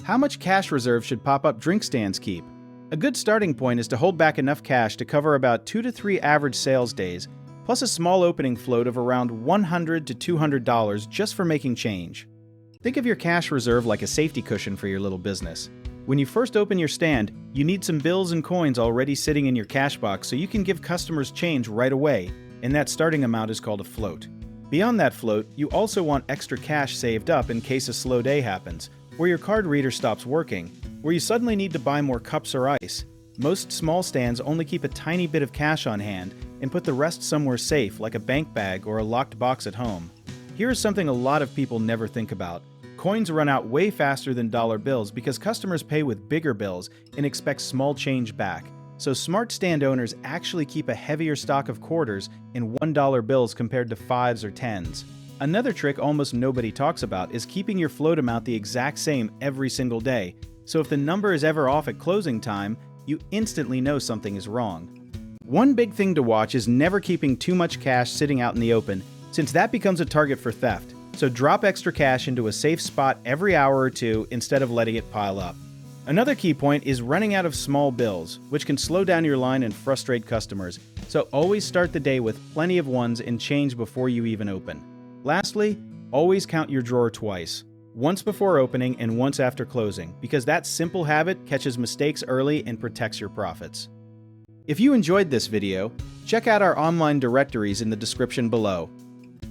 How much cash reserve should pop-up drink stands keep? A good starting point is to hold back enough cash to cover about 2 to 3 average sales days, plus a small opening float of around $100 to $200 just for making change. Think of your cash reserve like a safety cushion for your little business. When you first open your stand, you need some bills and coins already sitting in your cash box so you can give customers change right away, and that starting amount is called a float. Beyond that float, you also want extra cash saved up in case a slow day happens, where your card reader stops working, where you suddenly need to buy more cups or ice. Most small stands only keep a tiny bit of cash on hand and put the rest somewhere safe, like a bank bag or a locked box at home. Here is something a lot of people never think about. Coins run out way faster than dollar bills because customers pay with bigger bills and expect small change back. So smart stand owners actually keep a heavier stock of quarters and $1 bills compared to 5s or 10s. Another trick almost nobody talks about is keeping your float amount the exact same every single day. So if the number is ever off at closing time, you instantly know something is wrong. One big thing to watch is never keeping too much cash sitting out in the open, since that becomes a target for theft. So drop extra cash into a safe spot every hour or two instead of letting it pile up. Another key point is running out of small bills, which can slow down your line and frustrate customers. So always start the day with plenty of ones and change before you even open. Lastly, always count your drawer twice. Once before opening and once after closing, because that simple habit catches mistakes early and protects your profits. If you enjoyed this video, check out our online directories in the description below.